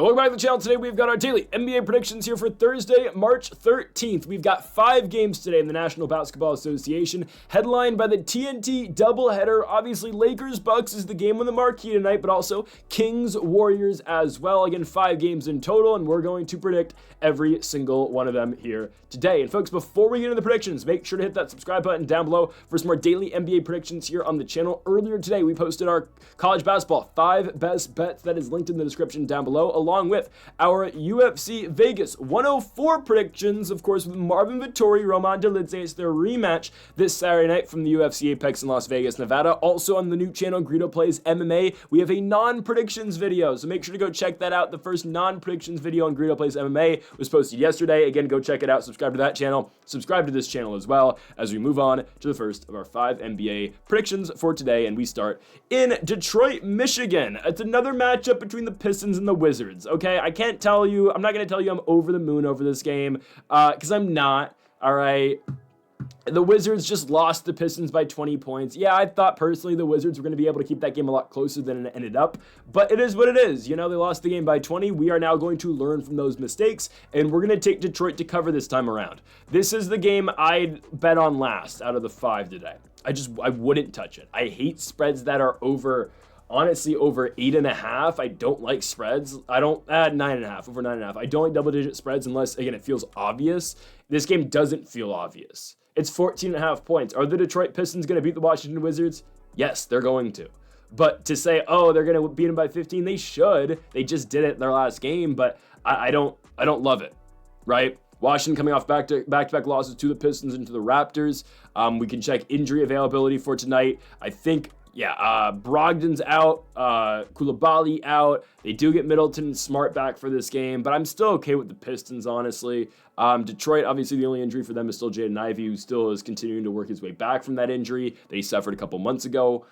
Welcome back to the channel. Today we've got our daily NBA predictions here for Thursday, March 13th. We've got 5 games today in the National Basketball Association, headlined by the TNT doubleheader. Obviously, Lakers-Bucks is the game on the marquee tonight, but also Kings-Warriors as well. Again, 5 games in total, and we're going to predict every single one of them here today. And folks, before we get into the predictions, make sure to hit that subscribe button down below for some more daily NBA predictions here on the channel. Earlier today, we posted our college basketball 5 best bets. That is linked in the description down below, along with our UFC Vegas 104 predictions, of course, with Marvin Vettori, Roman Dolidze. It's their rematch this Saturday night from the UFC Apex in Las Vegas, Nevada. Also on the new channel, Greedo Plays MMA, we have a non-predictions video, so make sure to go check that out. The first non-predictions video on Greedo Plays MMA was posted yesterday. Again, go check it out. Subscribe to that channel. Subscribe to this channel as well as we move on to the first of our 5 NBA predictions for today, and we start in Detroit, Michigan. It's another matchup between the Pistons and the Wizards. Okay, I'm not going to tell you I'm over the moon over this game, because I'm not, all right? The Wizards just lost the Pistons by 20 points. Yeah, I thought personally the Wizards were going to be able to keep that game a lot closer than it ended up, but it is what it is. You know, they lost the game by 20. We are now going to learn from those mistakes, and we're going to take Detroit to cover this time around. This is the game I'd bet on last out of the 5 today. I wouldn't touch it. I hate spreads that are honestly over 8.5. I don't like spreads. I don't 9.5, over 9.5. I don't like double-digit spreads unless, again, it feels obvious. This game doesn't feel obvious. It's 14.5 points. Are the Detroit Pistons going to beat the Washington Wizards? Yes, they're going to. But to say, oh, they're going to beat them by 15, they should. They just did it in their last game, but I don't love it, right? Washington coming off back-to-back losses to the Pistons and to the Raptors. We can check injury availability for tonight. I think, Brogdon's out, Koulibaly out. They do get Middleton and Smart back for this game, but I'm still okay with the Pistons, honestly. Detroit, obviously the only injury for them is still Jaden Ivey, who still is continuing to work his way back from that injury that he suffered a couple months ago.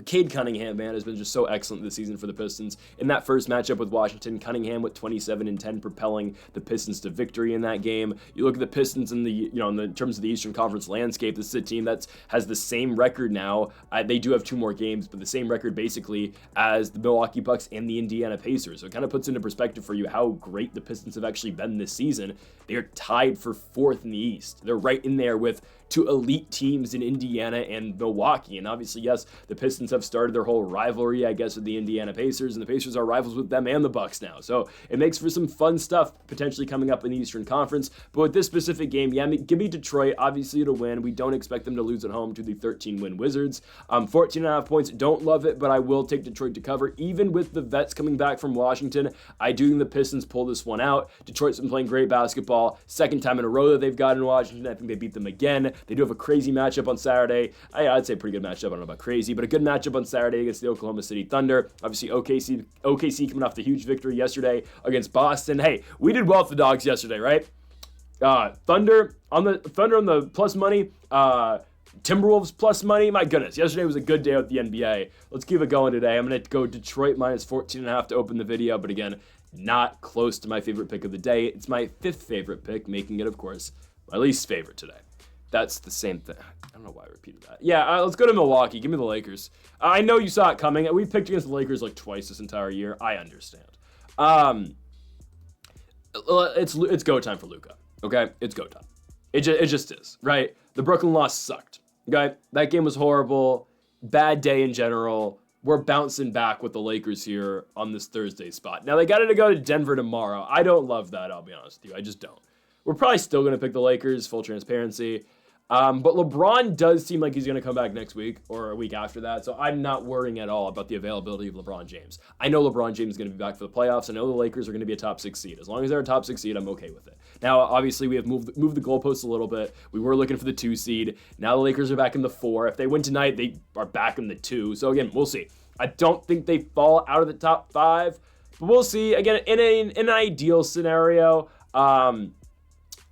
Cade Cunningham, man, has been just so excellent this season for the Pistons. In that first matchup with Washington, Cunningham with 27 and 10 propelling the Pistons to victory in that game. You look at the Pistons in in terms of the Eastern Conference landscape, this is a team that has the same record now. They do have 2 more games, but the same record basically as the Milwaukee Bucks and the Indiana Pacers. So it kind of puts into perspective for you how great the Pistons have actually been this season. They are tied for 4th in the East. They're right in there with 2 elite teams in Indiana and Milwaukee. And obviously, yes, the Pistons have started their whole rivalry, I guess, with the Indiana Pacers, and the Pacers are rivals with them and the Bucks now. So it makes for some fun stuff potentially coming up in the Eastern Conference. But with this specific game, give me Detroit, obviously, to win. We don't expect them to lose at home to the 13-win Wizards. 14.5 points, don't love it, but I will take Detroit to cover. Even with the vets coming back from Washington, I do think the Pistons pull this one out. Detroit's been playing great basketball. Second time in a row that they've got in Washington. I think they beat them again. They do have a crazy matchup on Saturday. I'd say a pretty good matchup. I don't know about crazy, but a good matchup on Saturday against the Oklahoma City Thunder. Obviously, OKC coming off the huge victory yesterday against Boston. Hey, we did well with the Dogs yesterday, right? Thunder on the plus money. Timberwolves plus money. My goodness, yesterday was a good day with the NBA. Let's keep it going today. I'm going to go Detroit minus 14.5 to open the video, but again, not close to my favorite pick of the day. It's my 5th favorite pick, making it, of course, my least favorite today. That's the same thing. I don't know why I repeated that. Yeah, let's go to Milwaukee. Give me the Lakers. I know you saw it coming. We picked against the Lakers like twice this entire year. I understand. It's go time for Luka. Okay, it's go time. It just is, right? The Brooklyn loss sucked. Okay, that game was horrible. Bad day in general. We're bouncing back with the Lakers here on this Thursday spot. Now they got to go to Denver tomorrow. I don't love that. I'll be honest with you. I just don't. We're probably still going to pick the Lakers, full transparency. But LeBron does seem like he's going to come back next week or a week after that, so I'm not worrying at all about the availability of LeBron James. I know LeBron James is going to be back for the playoffs. I know the Lakers are going to be a top 6 seed. As long as they're a top 6 seed, I'm okay with it. Now, obviously, we have moved the goalposts a little bit. We were looking for the 2 seed. Now the Lakers are back in the 4. If they win tonight, they are back in the 2. So again, we'll see. I don't think they fall out of the top 5, but we'll see. Again, in an ideal scenario,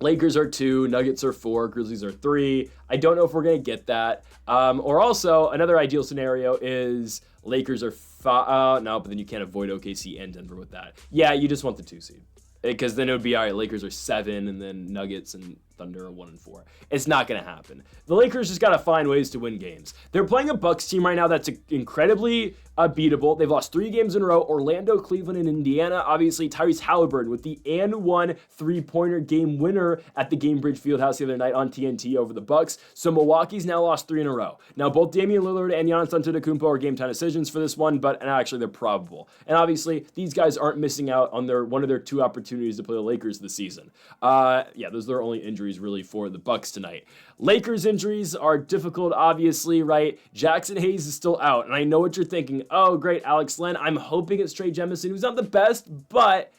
Lakers are 2, Nuggets are 4, Grizzlies are 3. I don't know if we're going to get that. Or also, another ideal scenario is Lakers are 5. No, but then you can't avoid OKC and Denver with that. Yeah, you just want the 2 seed. Because then it would be, all right, Lakers are 7, and then Nuggets and Thunder are 1-4. It's not going to happen. The Lakers just got to find ways to win games. They're playing a Bucks team right now that's incredibly beatable. They've lost 3 games in a row. Orlando, Cleveland, and Indiana. Obviously, Tyrese Halliburton with the and-one three-pointer game winner at the Gainbridge Fieldhouse the other night on TNT over the Bucks. So Milwaukee's now lost 3 in a row. Now, both Damian Lillard and Giannis Antetokounmpo are game time decisions for this one, but actually they're probable. And obviously, these guys aren't missing out on one of their 2 opportunities to play the Lakers this season. Those are their only injuries really for the Bucks tonight. Lakers injuries are difficult, obviously, right? Jackson Hayes is still out, and I know what you're thinking. Oh, great, Alex Len. I'm hoping it's Trey Jemison, who's not the best, but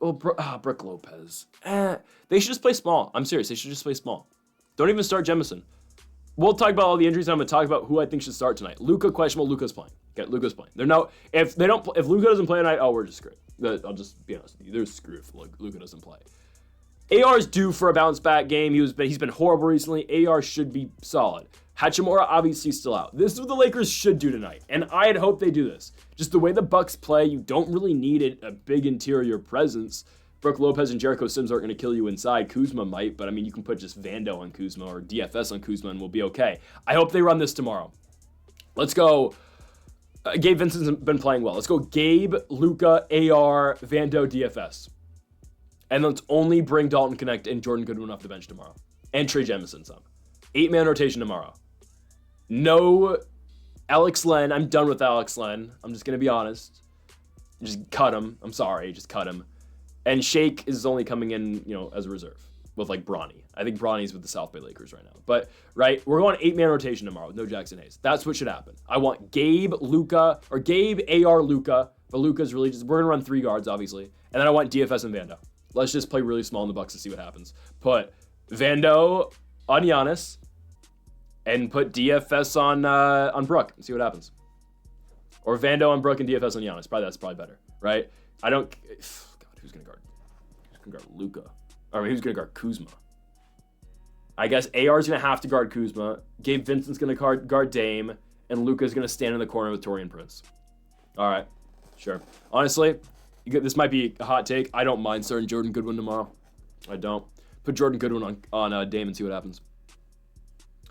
Brook Lopez. They should just play small. I'm serious. They should just play small. Don't even start Jemison. We'll talk about all the injuries, and I'm going to talk about who I think should start tonight. Luka, questionable. Luka's playing. Okay, Luka's playing. If Luka doesn't play tonight, we're just screwed. I'll just be honest with you. They're screwed if Luka doesn't play. AR's due for a bounce back game. He's been horrible recently. AR should be solid. Hachimura obviously still out. This is what the Lakers should do tonight, and I'd hope they do this. Just the way the Bucks play, you don't really need a big interior presence. Brook Lopez and Jericho Sims aren't going to kill you inside. Kuzma might, but I mean, you can put just Vando on Kuzma or DFS on Kuzma and we'll be okay. I hope they run this tomorrow. Let's go. Gabe Vincent's been playing well. Let's go Gabe, Luka, AR, Vando, DFS. And let's only bring Dalton Connect and Jordan Goodwin off the bench tomorrow. And Trey Jemison some. 8-man rotation tomorrow. No Alex Len. I'm done with Alex Len. I'm just going to be honest. Just cut him. I'm sorry. Just cut him. And Shake is only coming in, as a reserve with Bronny. I think Bronny's with the South Bay Lakers right now. But, right, we're going 8-man rotation tomorrow with no Jackson Hayes. That's what should happen. I want Gabe, Luka, or Gabe, AR, Luka. But Luka's really we're going to run 3 guards, obviously. And then I want DFS and Vando. Let's just play really small in the Bucks to see what happens. Put Vando on Giannis and put DFS on Brook and see what happens. Or Vando on Brook and DFS on Giannis. That's probably better, right? Who's going to guard? Who's going to guard Luka? Who's going to guard Kuzma? I guess AR's going to have to guard Kuzma. Gabe Vincent's going to guard Dame. And Luka's going to stand in the corner with Taurean Prince. All right. Sure. Honestly, this might be a hot take. I don't mind starting Jordan Goodwin tomorrow. I don't. Put Jordan Goodwin on Dame and see what happens.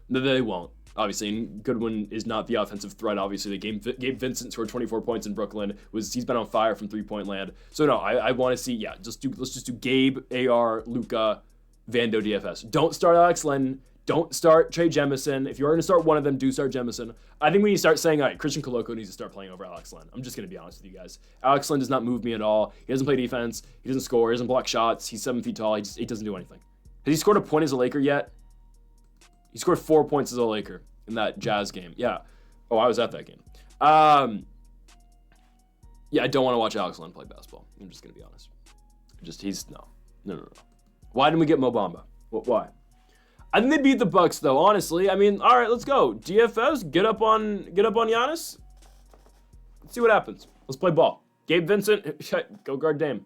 No, they won't. Obviously, and Goodwin is not the offensive threat. Obviously, Gabe Vincent scored 24 points in Brooklyn. He's been on fire from 3-point land. So no, I want to see. Let's just do Gabe, AR, Luka, Vando, DFS. Don't start Alex Len. Don't start Trey Jemison. If you're going to start one of them, do start Jemison. I think when you start saying, all right, Christian Koloko needs to start playing over Alex Len. I'm just going to be honest with you guys. Alex Len does not move me at all. He doesn't play defense. He doesn't score. He doesn't block shots. He's 7 feet tall. He doesn't do anything. Has he scored a point as a Laker yet? He scored 4 points as a Laker in that Jazz game. Yeah. Oh, I was at that game. I don't want to watch Alex Len play basketball. I'm just going to be honest. No. Why didn't we get Mo Bamba? Why? I think they beat the Bucks though, honestly. I mean, all right, let's go. DFS, get up on Giannis. Let's see what happens. Let's play ball. Gabe Vincent, go guard Dame.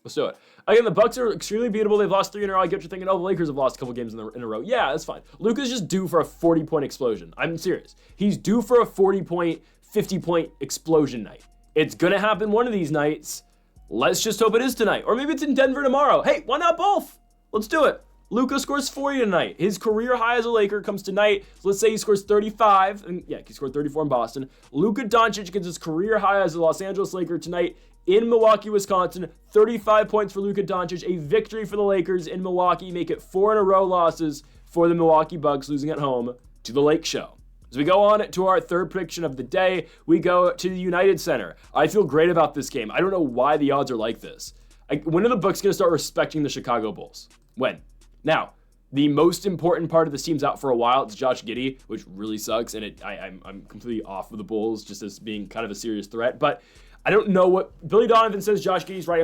Let's do it. Again, the Bucks are extremely beatable. They've lost 3 in a row. I get what you're thinking, the Lakers have lost a couple games in a row. Yeah, that's fine. Luka's just due for a 40-point explosion. I'm serious. He's due for a 40-point, 50-point explosion night. It's going to happen one of these nights. Let's just hope it is tonight. Or maybe it's in Denver tomorrow. Hey, why not both? Let's do it. Luka scores 40 tonight. His career high as a Laker comes tonight. So let's say he scores 35. And he scored 34 in Boston. Luka Doncic gets his career high as a Los Angeles Laker tonight in Milwaukee, Wisconsin. 35 points for Luka Doncic. A victory for the Lakers in Milwaukee. Make it 4 in a row losses for the Milwaukee Bucks, losing at home to the Lake Show. As we go on to our third prediction of the day, we go to the United Center. I feel great about this game. I don't know why the odds are like this. When are the Bucks going to start respecting the Chicago Bulls? When? Now, the most important part of this team's out for a while. It's Josh Giddey, which really sucks, and I'm completely off of the Bulls just as being kind of a serious threat. But I don't know what Billy Donovan says. Josh Giddey's right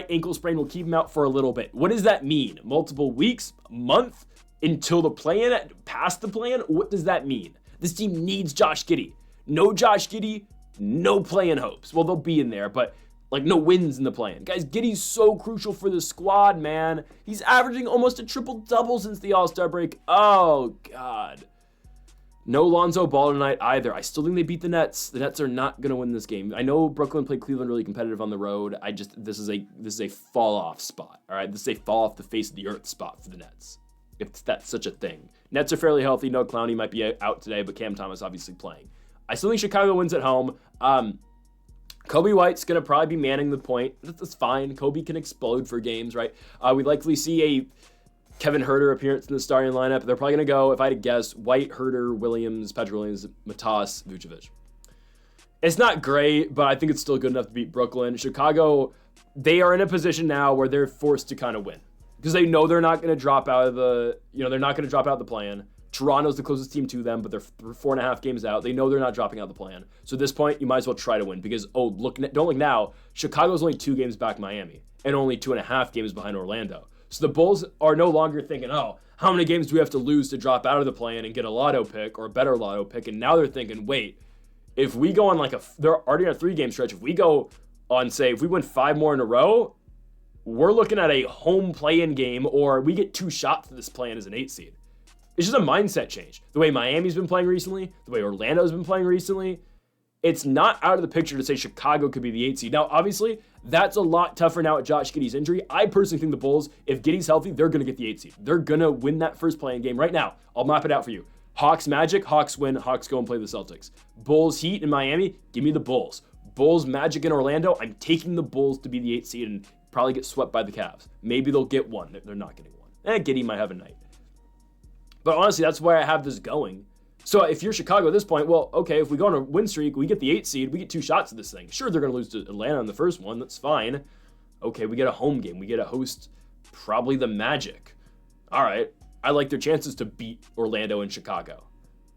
ankle sprain will keep him out for a little bit. What does that mean? Multiple weeks, a month, until the plan, past the plan? What does that mean? This team needs Josh Giddey. No Josh Giddey, no play-in hopes. Well, they'll be in there, but no wins in the plan. Guys, Giddey's so crucial for the squad, man. He's averaging almost a triple-double since the All-Star break. Oh, God. No Lonzo Ball tonight either. I still think they beat the Nets. The Nets are not going to win this game. I know Brooklyn played Cleveland really competitive on the road. This is a fall off spot. All right, this is a fall off the face of the earth spot for the Nets, if that's such a thing. Nets are fairly healthy. No Clowney might be out today, but Cam Thomas obviously playing. I still think Chicago wins at home. Kobe White's going to probably be manning the point. That's fine. Kobe can explode for games, right? We'd likely see a Kevin Huerter appearance in the starting lineup. They're probably going to go, if I had to guess, White, Huerter, Williams, Patrick Williams, Matas, Vucevic. It's not great, but I think it's still good enough to beat Brooklyn. Chicago, they are in a position now where they're forced to kind of win because they know they're not going to drop out of the, they're not going to drop out the play-in. Toronto's the closest team to them, but they're 4.5 games out. They know they're not dropping out the play-in. So at this point, you might as well try to win because, don't look now, Chicago's only 2 games back Miami and only 2.5 games behind Orlando. So the Bulls are no longer thinking, how many games do we have to lose to drop out of the play-in and get a lotto pick or a better lotto pick? And now they're thinking, wait, if we go on they're already on a 3-game stretch. If we go on, say, if we win 5 more in a row, we're looking at a home play-in game, or we get 2 shots to this play-in as an 8 seed. It's just a mindset change. The way Miami's been playing recently, the way Orlando's been playing recently, it's not out of the picture to say Chicago could be the 8 seed. Now, obviously, that's a lot tougher now with Josh Giddey's injury. I personally think the Bulls, if Giddey's healthy, they're going to get the 8 seed. They're going to win that first play-in game right now. I'll map it out for you. Hawks Magic, Hawks win, Hawks go and play the Celtics. Bulls Heat in Miami, give me the Bulls. Bulls Magic in Orlando, I'm taking the Bulls to be the 8 seed and probably get swept by the Cavs. Maybe they'll get one. They're not getting one. Giddey might have a night. But honestly, that's where I have this going. So if you're Chicago at this point, well, okay, if we go on a win streak, we get the 8 seed, we get 2 shots at this thing. Sure, they're going to lose to Atlanta in the first one. That's fine. Okay, we get a home game. We get to host probably the Magic. All right, I like their chances to beat Orlando and Chicago,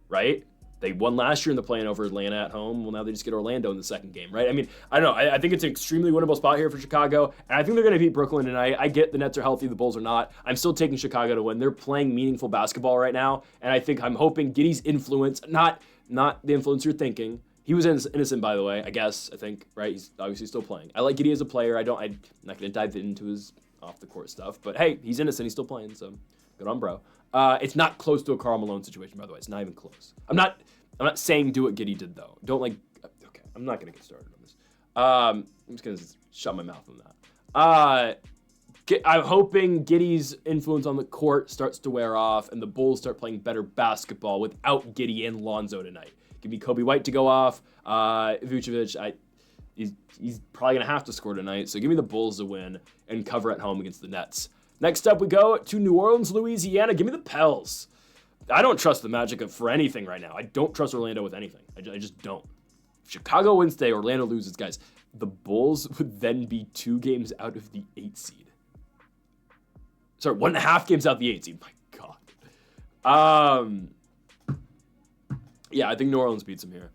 right? They won last year in the play-in over Atlanta at home. Well, now they just get Orlando in the second game, right? I mean, I don't know. I think it's an extremely winnable spot here for Chicago, and I think they're going to beat Brooklyn tonight. I get the Nets are healthy, the Bulls are not. I'm still taking Chicago to win. They're playing meaningful basketball right now, and I'm hoping Giddey's influence, not the influence you're thinking. He was innocent, by the way, I think, right? He's obviously still playing. I like Giddey as a player. I'm not going to dive into his off-the-court stuff, but hey, he's innocent. He's still playing, so good on bro. It's not close to a Karl Malone situation, by the way. It's not even close. I'm not saying do what Giddey did, though. Okay, I'm not going to get started on this. I'm just going to shut my mouth on that. I'm hoping Giddey's influence on the court starts to wear off and the Bulls start playing better basketball without Giddey and Lonzo tonight. Give me Kobe White to go off. Vucevic, he's probably going to have to score tonight, so give me the Bulls to win and cover at home against the Nets. Next up, we go to New Orleans, Louisiana. Give me the Pels. I don't trust the Magic for anything right now. I don't trust Orlando with anything. I just don't. If Chicago wins today, Orlando loses, guys. The Bulls would then be 2 games out of the 8 seed. Sorry, 1.5 games out of the 8 seed. My God. Yeah, I think New Orleans beats them here.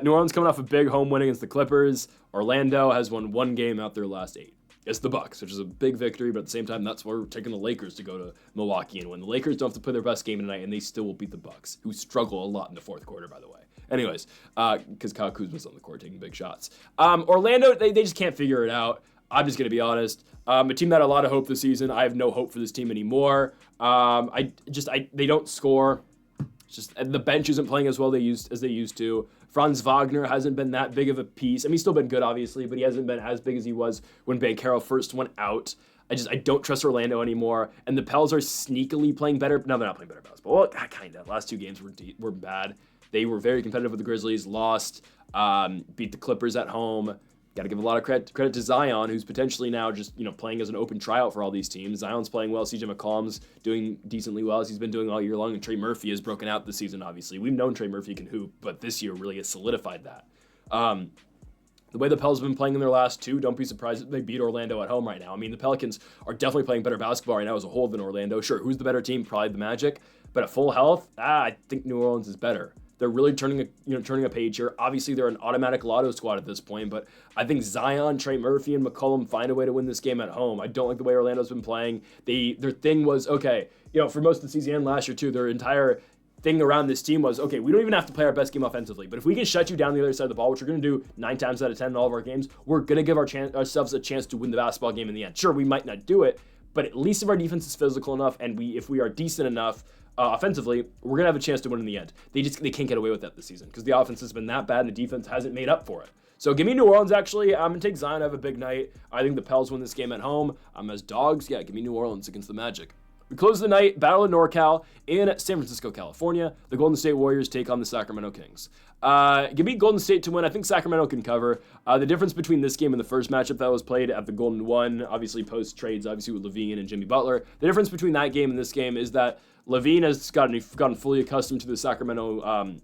New Orleans coming off a big home win against the Clippers. Orlando has won 1 game out their last 8. It's the Bucks, which is a big victory, but at the same time, that's where we're taking the Lakers to go to Milwaukee and win. The Lakers don't have to play their best game tonight, and they still will beat the Bucks, who struggle a lot in the fourth quarter, by the way. Anyways, because Kyle Kuzma's on the court taking big shots. Orlando, they just can't figure it out. I'm just going to be honest. A team that had a lot of hope this season. I have no hope for this team anymore. They don't score. It's just the bench isn't playing as well as they used to. Franz Wagner hasn't been that big of a piece. I mean, he's still been good, obviously, but he hasn't been as big as he was when Banchero first went out. I don't trust Orlando anymore. And the Pels are sneakily playing better. No, they're not playing better basketball. Well, kind of. Last 2 games were bad. They were very competitive with the Grizzlies, lost, beat the Clippers at home. Got to give a lot of credit to Zion, who's potentially now just playing as an open tryout for all these teams. Zion's playing well. CJ McCollum's doing decently well, as he's been doing all year long. And Trey Murphy has broken out this season, obviously. We've known Trey Murphy can hoop, but this year really has solidified that. The way the Pels have been playing in their last 2, don't be surprised if they beat Orlando at home right now. I mean, the Pelicans are definitely playing better basketball right now as a whole than Orlando. Sure, who's the better team? Probably the Magic. But at full health, I think New Orleans is better. They're really turning a page here. Obviously, they're an automatic lotto squad at this point, but I think Zion, Trey Murphy, and McCollum find a way to win this game at home. I don't like the way Orlando's been playing. Their thing was, okay, for most of the season and last year too, their entire thing around this team was, okay, we don't even have to play our best game offensively, but if we can shut you down the other side of the ball, which we're going to do 9 times out of 10 in all of our games, we're going to give ourselves a chance to win the basketball game in the end. Sure, we might not do it, but at least if our defense is physical enough and if we are decent enough offensively, we're going to have a chance to win in the end. They can't get away with that this season because the offense has been that bad and the defense hasn't made up for it. So give me New Orleans, actually. I'm going to take Zion. I have a big night. I think the Pels win this game at home. As dogs, yeah, give me New Orleans against the Magic. We close the night, Battle of NorCal in San Francisco, California. The Golden State Warriors take on the Sacramento Kings. Give me Golden State to win. I think Sacramento can cover. The difference between this game and the first matchup that was played at the Golden One, obviously post-trades, obviously with LaVine and Jimmy Butler, the difference between that game and this game is that LaVine has gotten fully accustomed to the Sacramento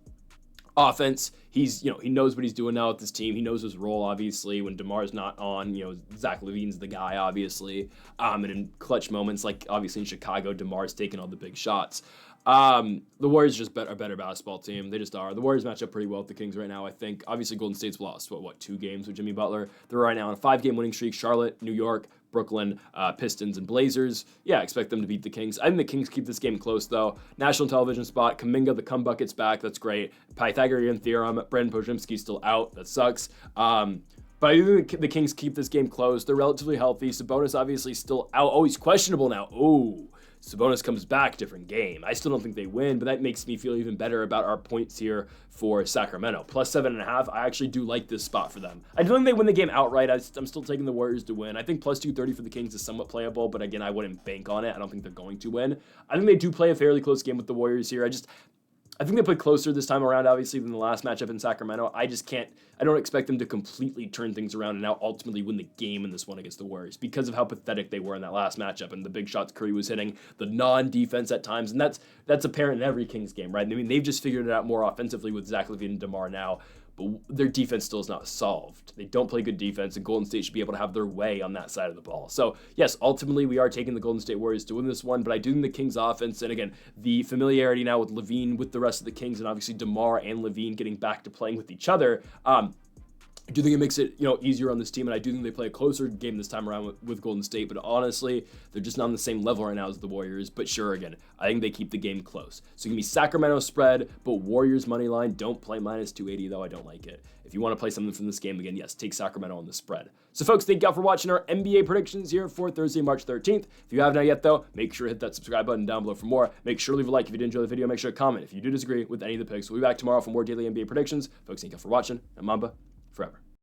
offense. He knows what he's doing now with this team. He knows his role, obviously. When DeMar's not on, Zach LaVine's the guy, obviously. And in clutch moments, like obviously in Chicago, DeMar's taking all the big shots. The Warriors just a better basketball team. They just are. The Warriors match up pretty well with the Kings right now, I think. Obviously, Golden State's lost, 2 games with Jimmy Butler. They're right now on a 5-game winning streak. Charlotte, New York, Brooklyn, Pistons, and Blazers. Yeah, expect them to beat the Kings. I think the Kings keep this game close, though. National television spot. Kuminga, the come bucket's back. That's great. Pythagorean theorem. Brandon Podziemski's still out. That sucks. But I do think the Kings keep this game close. They're relatively healthy. Sabonis obviously still out. Oh, he's questionable now. Oh, Sabonis comes back, different game. I still don't think they win, but that makes me feel even better about our points here for Sacramento. Plus 7.5, I actually do like this spot for them. I don't think they win the game outright. I'm still taking the Warriors to win. I think plus 230 for the Kings is somewhat playable, but again, I wouldn't bank on it. I don't think they're going to win. I think they do play a fairly close game with the Warriors here. I think they played closer this time around, obviously, than the last matchup in Sacramento. I don't expect them to completely turn things around and now ultimately win the game in this one against the Warriors because of how pathetic they were in that last matchup and the big shots Curry was hitting, the non-defense at times, and that's apparent in every Kings game, right? I mean, they've just figured it out more offensively with Zach LaVine and DeMar now, but their defense still is not solved. They don't play good defense, and Golden State should be able to have their way on that side of the ball. So, yes, ultimately, we are taking the Golden State Warriors to win this one, but I do think the Kings offense, and again, the familiarity now with LaVine, with the rest of the Kings, and obviously DeMar and LaVine getting back to playing with each other, I do think it makes it, easier on this team, and I do think they play a closer game this time around with Golden State, but honestly, they're just not on the same level right now as the Warriors, but sure, again, I think they keep the game close. So give me Sacramento spread, but Warriors money line, don't play minus 280, though, I don't like it. If you want to play something from this game, again, yes, take Sacramento on the spread. So folks, thank y'all for watching our NBA predictions here for Thursday, March 13th. If you have not yet, though, make sure to hit that subscribe button down below for more. Make sure to leave a like if you did enjoy the video. Make sure to comment if you do disagree with any of the picks. We'll be back tomorrow for more daily NBA predictions. Folks, thank y'all for watching, and Mamba forever.